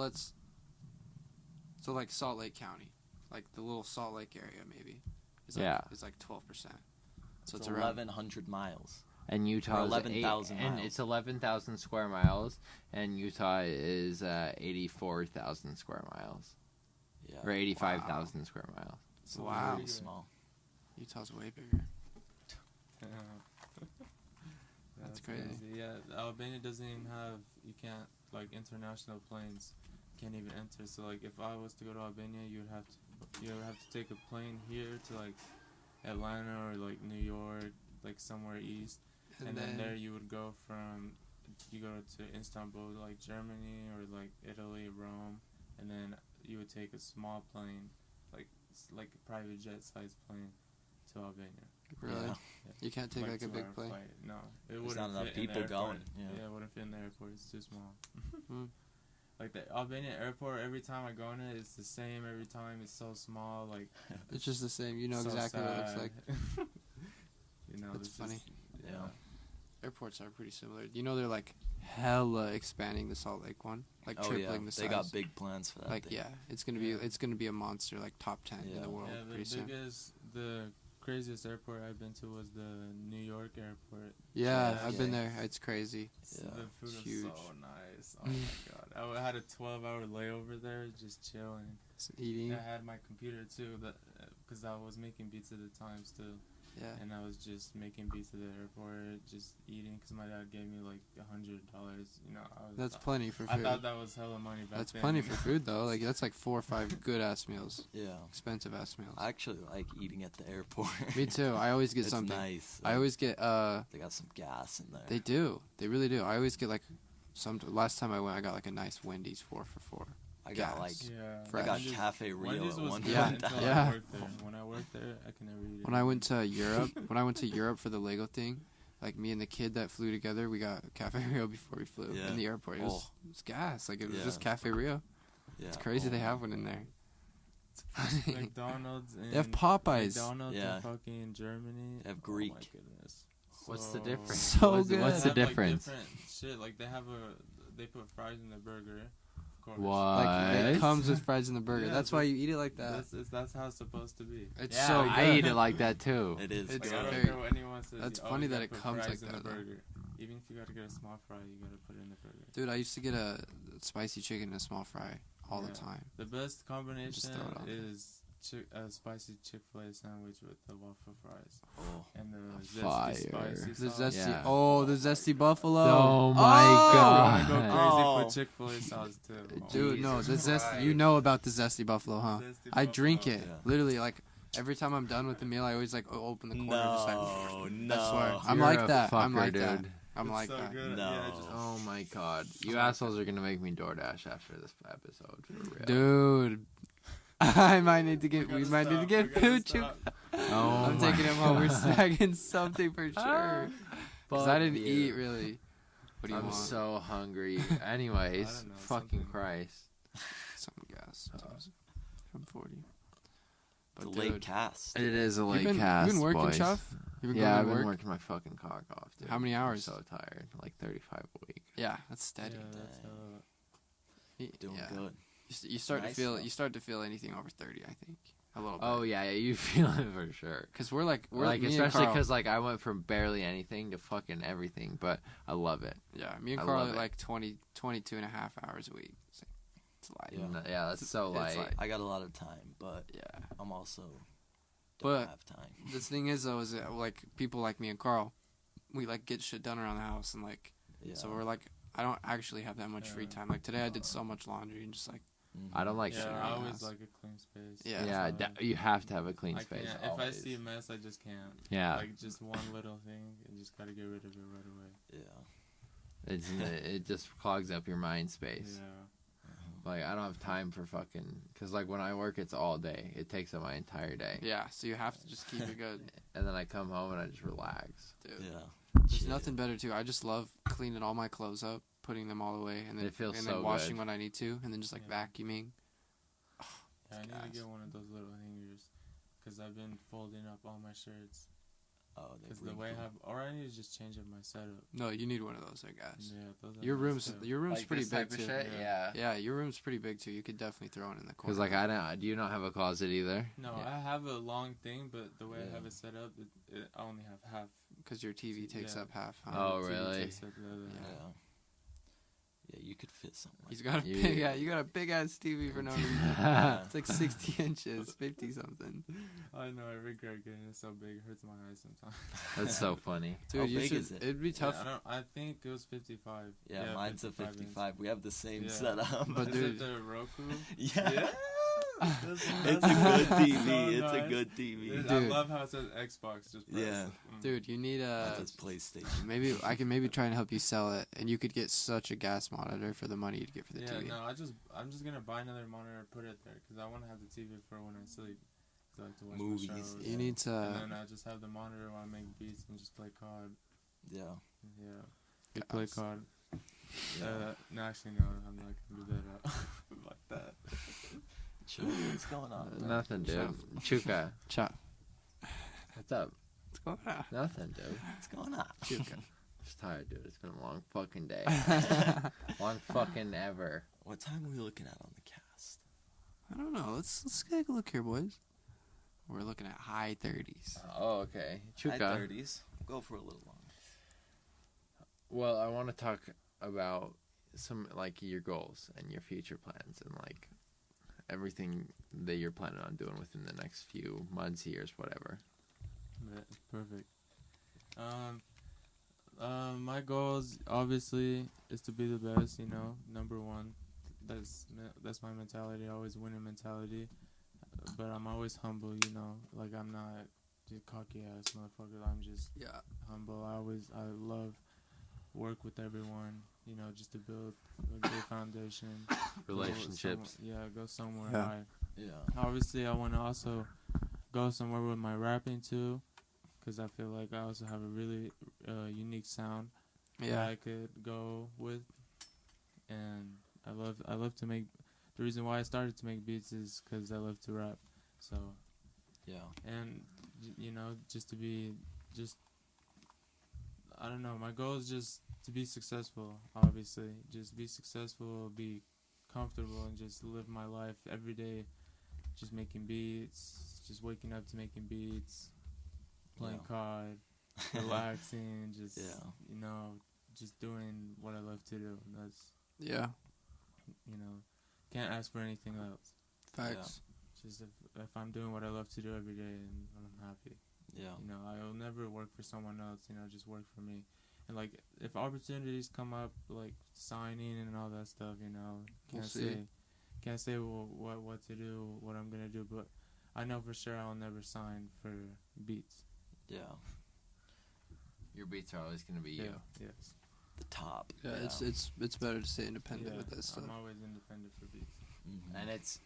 like Salt Lake County, like the little Salt Lake area maybe. Yeah. It's like 12%. So It's it's around 1,100 miles. And Utah is 11,000 and miles. it's 11,000 square miles, and Utah is 84,000 square miles, Yeah. or 85,000 square miles. So Wow. very small. Utah's way bigger. That's crazy. Yeah, Albania doesn't even have. You can't like international planes can't even enter. So like if I was to go to Albania, you would have to take a plane here to like Atlanta or like New York, like somewhere east, and then there you would go you go to Istanbul, like Germany or like Italy, Rome, and then you would take a small plane, like a private jet sized plane to Albania. Really? Yeah. You can't take like a 2 big hour plane. flight. No, it There's wouldn't not enough fit in the people airport. going, yeah. It wouldn't fit in the airport. It's too small. Hmm. Like the Albania airport, every time I go in it, it's the same. Every time it's so small. Like It's just the same. You know so exactly what it looks sad. like. You know, That's it's funny. Just, Yeah. Airports are pretty similar. You know they're like hella expanding the Salt Lake one, like Oh tripling yeah. the size. They got big plans for that. like thing. yeah, it's gonna be a monster, like top 10 in Yeah. the world Yeah, pretty soon. the craziest airport I've been to was the New York airport. Yeah, Yeah, I've been yeah. there. It's crazy. Yeah. The food It's was huge. so nice. Oh my god, I had a 12-hour layover there, just chilling. It's eating. I had my computer too, because I was making beats at the time still. Yeah. And I was just making beats at the airport, just eating, because my dad gave me like $100. You know, That's plenty for I food. thought that was hella money back That's then. plenty for food though. Like that's like 4 or 5 good ass meals, Yeah. expensive ass meals. I actually like eating at the airport. Me too. I always get It's something. nice. I always get They got some gas in there. They do. They really do. I always get like last time I went, I got like a nice Wendy's 4 for 4. I got gas. like Yeah. Fresh. I got Wendy's- Cafe Rio Wendy's at was one good Yeah, point. until yeah. I worked there. When I worked there, I can never eat it. When I went to Europe for the Lego thing, like me and the kid that flew together, we got Cafe Rio before we flew Yeah. in the airport. It was gas. Like it was Yeah. just Cafe Rio. Yeah. It's crazy Oh they my have one in there. It's funny. McDonald's and They have Popeyes. McDonald's Yeah. in fucking Germany. They have Oh my Greek. goodness. What's the So- difference? So what's, good. what's They the have, difference? Like, different shit. Like they put fries in the burger. Of course. What? Like it comes with fries in the burger. Yeah, That's why you eat it like that. That's how it's supposed to be. It's Yeah, so good. I eat it like that too. It is It's Like, good. I don't very- care what anyone says. That's you funny always that gotta it put comes fries like in that, the though. burger. Even if you gotta get a small fry, you gotta put it in the burger. Dude, I used to get a spicy chicken and a small fry all the Yeah. time. The best combination throw it on there. is a spicy Chick-fil-A sandwich with the waffle fries Oh. and the Fire. zesty spicy The sauce. zesty, Yeah. the zesty buffalo. Oh my I god. go crazy Oh. for Chick-fil-A sauce too. Oh, Dude, no, the Jesus zesty. You Christ. know about the zesty buffalo, huh? Zesty I drink buffalo. it. Yeah. Literally, like every time I'm done with the meal, I always like open the corner, just like. No, I swear, no. I'm You're like a that. I'm fucker, like that. dude. I'm It's like so that. good. No. Yeah, just, Oh my god. You assholes are gonna make me DoorDash after this episode. For real. Dude, I might need to get. we We gotta might need to stop, get we gotta food too. stop. Oh I'm my taking him home. We're God. snagging something for sure. Because I Fuck didn't you. eat really. What do you I'm want? so hungry. Anyways, I don't know, fucking something. Christ. Some gas. From 40. It's But a late dude, cast. It is a you've late been, cast, you've been working, boys. Chuff? You've been Yeah, going I've to been work? working my fucking cock off, dude. How many hours? I'm so tired. Like 35 a week. Yeah, that's steady. Yeah, that's, Doing yeah. good. You start Nice, to feel though. you start to feel anything over 30, I think. A little bit. Oh yeah, you feel it for sure. Cuz we're like Like me and especially Carl- because like I went from barely anything to fucking everything, but I love it. yeah, me and I Carl love are it. like 22 and a half hours a week. It's light. Yeah. Yeah, that's so It's light. like- I got a lot of time, but Yeah. I'm also But- don't have time. The thing is though is that, like people like me and Carl, we like get shit done around the house and like Yeah. so we're like I don't actually have that much free Yeah. time. Like today I did so much laundry and just like Mhm. I don't like yeah, shit I around the always house. like a clean space. Yeah. Yeah, So, you have to have a clean I space. can't. If I always. see a mess, I just can't. Yeah. Like just one little thing, and just gotta get rid of it right away. Yeah. It just clogs up your mind space. Yeah. Like, I don't have time for fucking... Because, like, when I work, it's all day. It takes up my entire day. Yeah, so you have to just keep it good. And then I come home and I just relax. Dude. Yeah. There's Shit. nothing better, too. I just love cleaning all my clothes up, putting them all away, and then, It feels and so then washing good. when I need to, and then just, like, Yeah. vacuuming. Yeah, I need to Gas. get one of those little hangers because I've been folding up all my shirts. Oh, they Because the way I have, or I need to just change up my setup. No, you need one of those, I guess. Yeah, those are Your nice room's Like pretty this big, type of too. shit? Yeah. Yeah. Yeah, your room's pretty big, too. You could definitely throw it in the corner. Because, like, I don't... Do you not have a closet either? No, Yeah. I have a long thing, but the way Yeah. I have it set up, I only have half. Because your TV takes Yeah. up half, huh? Oh, The TV really? takes up the other Yeah. half. Yeah, you could fit something like He's got a You- big, yeah, you got a big ass TV for no reason. that. It's like 60 inches, 50 something. I know, I regret getting it so big. It hurts my eyes sometimes. That's so funny. Dude, How you big should. is it? It'd be tough. Yeah, I think it was 55. Yeah, mine's a 55 inch. 55. We have the same Yeah. setup. But Is dude- it the Roku? yeah. Yeah. It's a good TV. So It's a nice. good TV. I Dude. love how it says Xbox. Just press. Yeah. Dude, you need That's a. his PlayStation. Maybe I can maybe try and help you sell it, and you could get such a gas monitor for the money you'd get for the Yeah, TV. no, I'm just gonna buy another monitor and put it there because I want to have the TV for when I sleep. 'Cause I like to watch Movies, my shows. yeah. You need to. And then I just have the monitor while I make beats and just play COD. Yeah. Yeah. You play Yes. COD. Yeah. No, actually, no, I'm not gonna do that like that. Chill. What's going on? Nothing, dude. Chuka. Chop. What's up? What's going on? Nothing, dude. What's going on? Chuka. Just tired, dude. It's been a long fucking day. Long fucking ever. What time are we looking at on the cast? I don't know. Let's take a look here, boys. We're looking at high 30s. Oh, okay. High Chuka. 30s. Go for a little longer. Well, I want to talk about some, like, your goals and your future plans and, like, everything that you're planning on doing within the next few months, years, whatever. Yeah, perfect. My goals obviously is to be the best. You know, number one. That's my mentality. Always winning mentality. But I'm always humble. You know, like I'm not just cocky ass motherfucker. I'm just Yeah. humble. I love work with everyone. You know, just to build a good foundation. Relationships. Go somewhere Yeah. high. Yeah. Obviously, I want to also go somewhere with my rapping too, because I feel like I also have a really unique sound that Yeah. I could go with, and I love to make. The reason why I started to make beats is because I love to rap. So, Yeah. and you know, just to be I don't know. My goal is just to be successful. Obviously, just be successful, be comfortable, and just live my life every day. Just making beats, just waking up to making beats, playing Yeah. COD, relaxing, just Yeah. you know, just doing what I love to do. That's Yeah. you know, can't ask for anything else. Facts. Just if I'm doing what I love to do every day, and I'm happy. Yeah. You know, I'll never work for someone else. You know, just work for me. And like, if opportunities come up, like signing and all that stuff, you know, We'll can't see. say, what to do, what I'm gonna do. But I know for sure I'll never sign for beats. Yeah. Your beats are always going to be you. Yes. The top. Yeah. It's better to stay independent with that stuff. I'm always independent for beats. Mhm. And it's...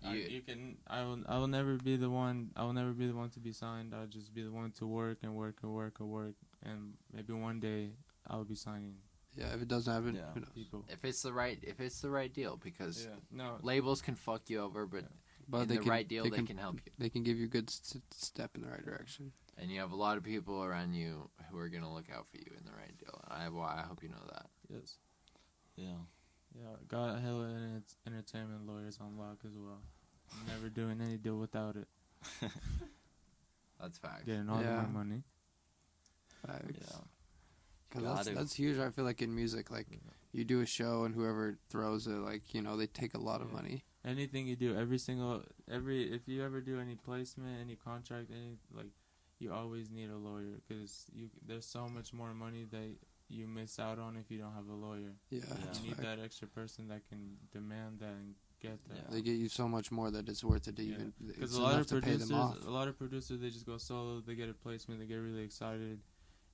I will never be the one. I will never be the one to be signed. I'll just be the one to work and work and work and work. And maybe one day I'll be signing Yeah. If it doesn't happen, Yeah. who knows? people. If it's the right deal, because No. labels can fuck you over, but But in they the can, right deal, they they can help you. They can give you a good step in the right direction. And you have a lot of people around you who are going to look out for you in the right deal. I hope you know that. Yes. Yeah. Yeah. Got hella entertainment lawyers on lock as well. Never doing any deal without it. That's facts. Getting all Yeah. of my money. Facts. Yeah. 'Cause Gotta- that's huge. I feel like in music, like you do a show and whoever throws it, like you know, they take a lot of Yeah. money. Anything you do, if you ever do any placement, any contract, you always need a lawyer because there's so much more money that you miss out on if you don't have a lawyer. Yeah, Yeah. that's You need fact. that extra person that can demand that and get that. Yeah. They get you so much more that it's worth it to Yeah. even. Because It's a lot enough of to pay them off. producers, they just go solo. They get a placement. They get really excited,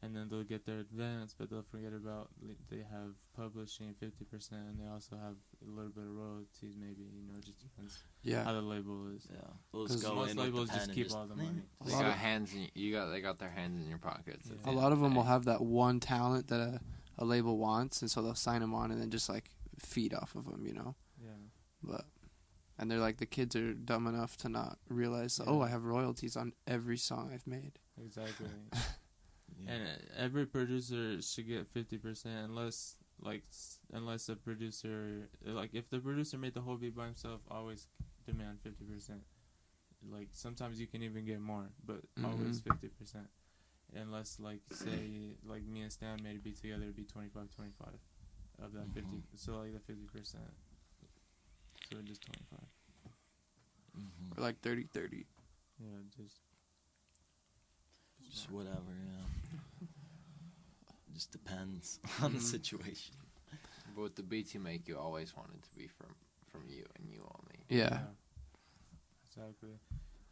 and then they'll get their advance, but they'll forget about they have publishing 50%, and they also have a little bit of royalties, maybe. It just depends Yeah. how the label is. Yeah, those 'Cause go most in with labels the just pen keep and all the money. They lot got of- hands in they got their hands in your pockets. at the Yeah. A end lot of them the will day. have that one talent that a label wants, and so they'll sign them on and then just like feed off of them, Yeah. But and they're like the kids are dumb enough to not realize, Yeah. oh, I have royalties on every song I've made. Exactly. Yeah. And every producer should get 50%, unless a producer, if the producer made the whole beat by himself, always demand 50%. Sometimes you can even get more, but always 50%. Unless say me and Stan made a beat together, it'd be 25-25 of that 50. So the 50%. So just 25. Mhm. Or like 30-30. Yeah, Just whatever, just depends on the Mhm. situation. But with the beats you make, you always want it to be from you and you only. Yeah. Exactly.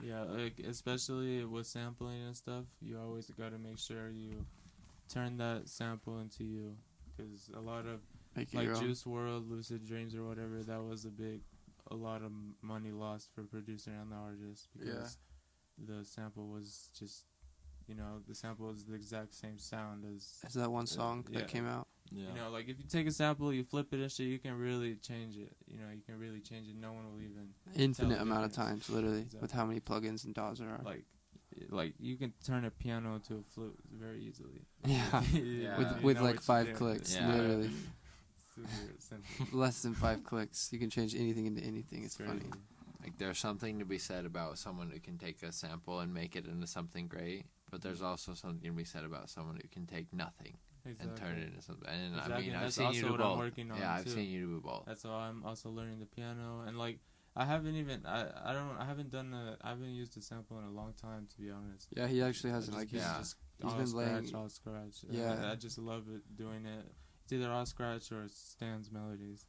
Yeah, especially with sampling and stuff, you always got to make sure you turn that sample into you, because a lot of Make it your own. Juice World, Lucid Dreams, or whatever, that was a lot of money lost for producer and the artist, because the sample was just, the sample is the exact same sound as. Is that one song yeah. that came out? Yeah. If you take a sample, you flip it and shit, you can really change it. You can really change it. No one will even Infinite the amount of difference. times, literally, Exactly. with how many plugins and DAWs there are. like you can turn a piano into a flute very easily. Yeah. Yeah. with You with know like what 5 you're clicks, Yeah. literally. Super simple. Less than 5 clicks. You can change anything into anything. It's funny. Crazy. Like there's something to be said about someone who can take a sample and make it into something great, but there's also something to be said about someone who can take nothing and turn it into something. And Exactly, I mean, and I've that's seen you also do what I'm both. working on, Yeah, I've too. seen you do both. That's why I'm also learning the piano, and I haven't used a sample in a long time, to be honest. Yeah, he actually I hasn't. Like, he's, Yeah. just he's all been scratch, laying- all scratch. Yeah. I just love it doing it. It's either all scratch or it's Stan's melodies.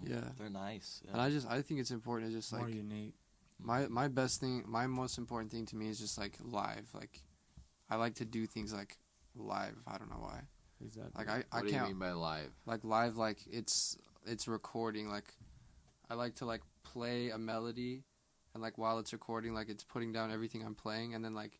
Yeah. They're nice. Yeah. And I think it's important to just More like unique. my best thing, my most important thing to me is just like live. Like, I like to do things like live. I don't know why. Exactly. Like I What do you can't mean by live? like live, like it's recording. Like I like to like play a melody, and like while it's recording, like it's putting down everything I'm playing, and then like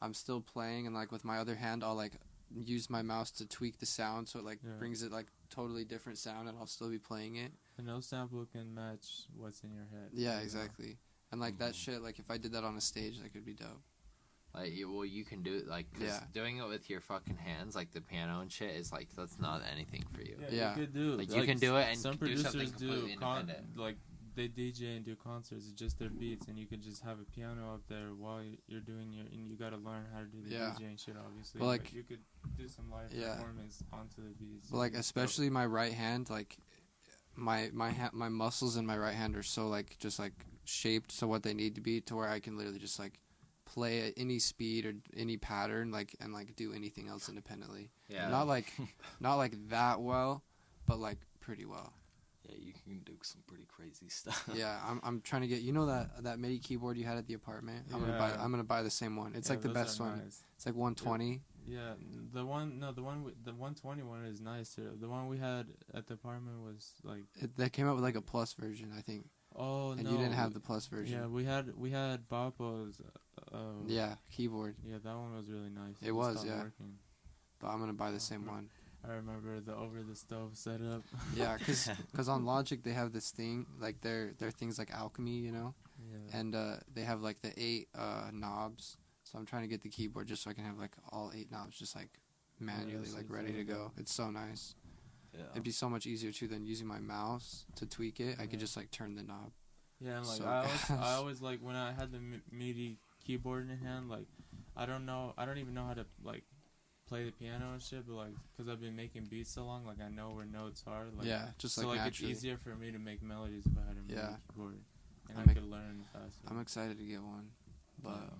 I'm still playing, and like with my other hand I'll like use my mouse to tweak the sound so it like Yeah. brings it like totally different sound, and I'll still be playing it. And no sample can match what's in your head. Yeah, exactly. And like that shit, like if I did that on a stage, that could be dope. Like, you can do it, like, 'cause Yeah. doing it with your fucking hands, like the piano and shit, is like, that's not anything for you. Yeah. You could do Like, you can do it and some do something producers completely do independent. like they DJ and do concerts. It's just their beats, and you can just have a piano up there while you're doing and you got to learn how to do the Yeah. DJ and shit. Obviously, But, like- but you could do some live Yeah. performance onto the beats. But like especially my right hand, like my muscles in my right hand are so like just like shaped to what they need to be, to where I can literally just like play at any speed or any pattern, like, and like do anything else independently. Yeah. Not like that well, but like pretty well. Yeah, you can do some pretty crazy stuff. Yeah, I'm trying to get, that MIDI keyboard you had at the apartment. I'm Yeah. gonna buy the same one. It's Yeah, like the those best are one. nice. It's like 120. Yeah, the 120 one is nicer. The one we had at the apartment was like, They came out with like a plus version, I think. oh And no, you didn't have the plus version. Yeah, we had Bappo's. Yeah, keyboard. Yeah, that one was really nice. It was, stopped yeah. working. But I'm gonna buy the same right. one. I remember the over the stove setup. Yeah, cause on Logic they have this thing, like their things like Alchemy, Yeah. and they have like the 8 knobs. So I'm trying to get the keyboard just so I can have like all 8 knobs just like manually that like shit's ready to really go. dope. It's so nice. Yeah. It'd be so much easier too than using my mouse to tweak it. I could Yeah. just like turn the knob. Yeah, and like So I fast. always like when I had the MIDI keyboard in hand, like I don't even know how to like play the piano and shit, but like because I've been making beats so long, like I know where notes are. Like, Yeah, just so like like naturally. it's easier for me to make melodies if I had a MIDI Yeah. keyboard, and I'm I could learn faster. I'm excited to get one, but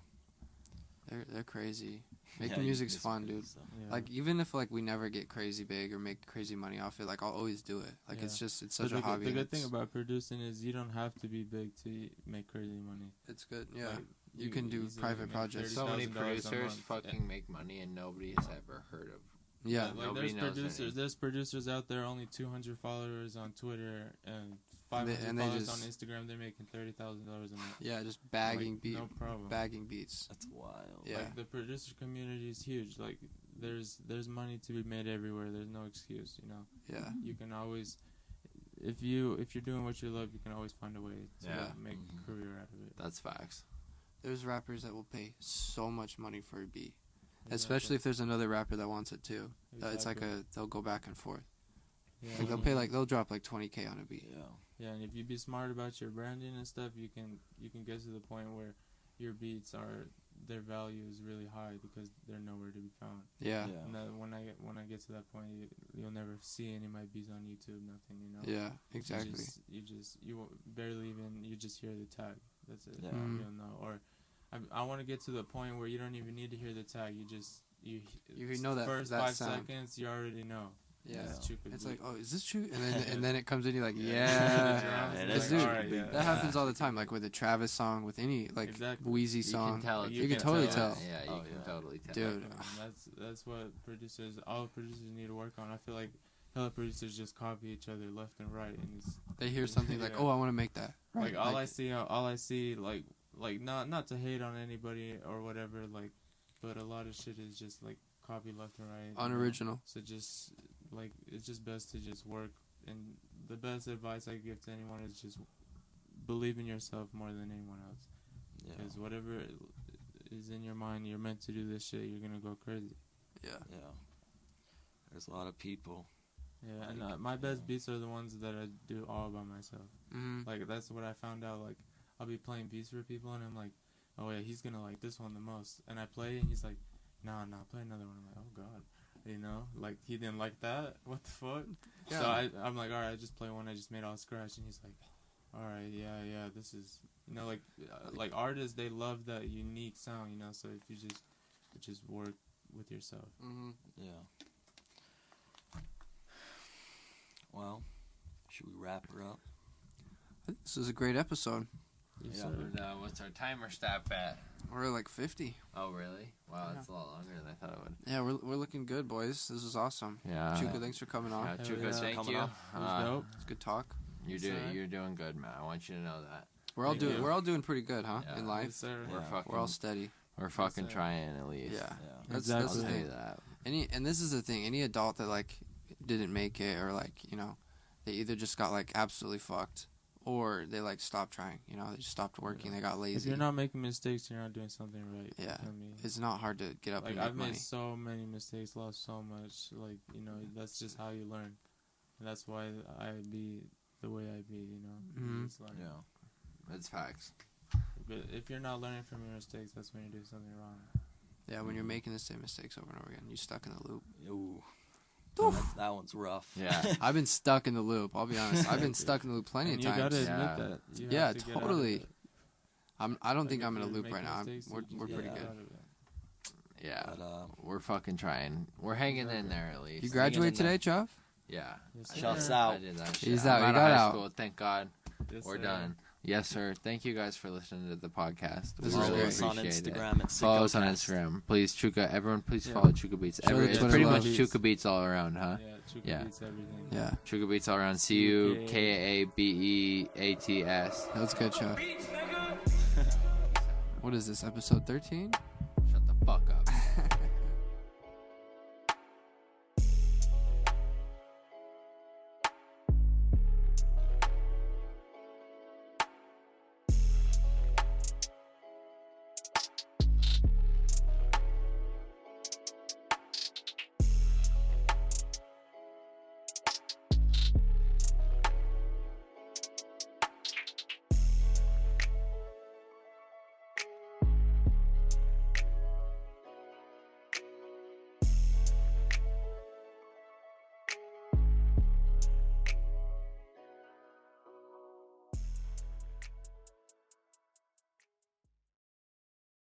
they're crazy. Yeah, Making you music's can do fun, some crazy dude. stuff. Yeah. Like even if like we never get crazy big or make crazy money off it, like I'll always do it. Like it's Yeah. such But a hobby. The and good thing it's- about producing is you don't have to be big to make crazy money. it's good. Yeah. Like, You can do easily private make projects. So many $30,000 a producers month. fucking make money and nobody has ever heard of. Yeah. Like Nobody knows their name. there's producers out there, only 200 followers on Twitter and 500 And they followers on just- Instagram. They're making $30,000 a month. Yeah, just bagging Like, no problem. bagging beats. That's wild. Yeah. Like the producer community is huge. Like there's money to be made everywhere. There's no excuse, you know. Yeah. You can always, if you're doing what you love, you can always find a way to Yeah. make Mhm. a career out of it. That's facts. There's rappers that will pay so much money for a beat, especially if there's another rapper that wants it too. It's like they'll go back and forth. yeah, Like they'll drop like 20K on a beat. Yeah. yeah, and if you be smart about your branding and stuff, you can get to the point where your beats their value is really high because they're nowhere to be found. Yeah. And when I get to that point, you'll never see any of my beats on YouTube, nothing, you know. Yeah, exactly. You won't barely even, you just hear the tag. That's it. Yeah. Mhm. You'll know. Or I want to get to the point where you don't even need to hear the tag. You know that first that 5 sound. seconds, you already know. Yeah. It's Chuka It's beat. like, oh, is this true? And then it comes in, you're like, Yeah. yeah. Yeah, Because, that's dude, alright, yeah. that happens all the time. Like with a Travis song, with any like Exactly. Wheezy You song. can tell. You You can can totally tell. tell. Yeah, you Oh, can yeah. totally tell. Dude. That's what all producers need to work on. I feel like hella producers just copy each other left and right, and it's They hear something like, Yeah. oh, I want to make that. Right. like all I see, like not to hate on anybody or whatever, like, but a lot of shit is just like copy left and right. you know? Unoriginal. So just like it's just best to just work, and the best advice I give to anyone is just believe in yourself more than anyone else. Yeah. Because whatever is in your mind, you're meant to do this shit. You're gonna go crazy. Yeah. Yeah. There's a lot of people. Yeah, and Like, my best yeah. beats are the ones that I do all by myself. Mm-hmm. Like that's what I found out. Like I'll be playing beats for people, and I'm like, oh yeah, he's gonna like this one the most. And I play, and he's like, nah, play another one. I'm like, oh god, you know, like he didn't like that. What the fuck? Yeah. So I'm like, all right, I just play one I just made all scratch, and he's like, all right, yeah, this is, you know, like artists, they love that unique sound, you know. So if you just work with yourself. Mm-hmm. Yeah. Well, should we wrap her up? This is a great episode. Yes, Yeah. sir. And, what's our timer stat at? We're at like 50. Oh, really? Wow, Yeah. that's a lot longer than I thought it would. Yeah, we're looking good, boys. This was awesome. Yeah. Chuka, thanks for coming on. Yeah, Hell Chuka, yeah. thank Coming you. on. It was dope. It's good talk. You're Yes, sir. doing good, man. I want you to know that. Thank you. We're all doing pretty good, huh? Yeah. In Yes, life, sir. Yeah. we're all steady. We're fucking sir. trying at least. Yeah. Yeah. That's I'll the tell thing. you that. And this is the thing. Any adult that like didn't make it, or like, you know, they either just got like absolutely fucked, or they like stopped trying. You know, they just stopped working. They got If lazy. you're not making mistakes, you're not doing something right. Yeah. I mean, It's not hard to get up like and make I've money. made so many mistakes, lost so much. Like, you know, that's just how you learn, and that's why I be the way I be. You know, Mhm. Just learn. Yeah. It's facts. But if you're not learning from your mistakes, that's when you're doing something wrong. Yeah, when you're making the same mistakes over and over again, you're stuck in the loop. Ooh. Oof. That one's rough. Yeah. I've been stuck in the loop. I'll be honest. I've been stuck in the loop plenty And of you gotta times. admit Yeah. that. You have Yeah, to get out of totally. it. I don't Like, think if I'm in a you're loop right making now. mistakes, We're you just pretty get good. out of it. Yeah. But, We're fucking trying. We're hanging in there at least. You graduate today, Chuff? Yeah. Yes, Shouts sir. out. I did that He's shit. out. I'm He out of got high out. school. Thank God. Yes, We're sir. done. Yes, sir. Thank you guys for listening to the podcast. This we is follow really great. us on appreciate it. Instagram at Follow us on sickocast. Instagram. Please, Chuka. Everyone, please Yeah. follow Chuka Beats. Show the It's Twitter pretty love. much Chuka Beats all around, huh? Yeah, Chuka Yeah. beats everything. Yeah. Chuka Beats all around. CUKABEATS. That was good, Chuff. What is this, episode 13? Shut the fuck up.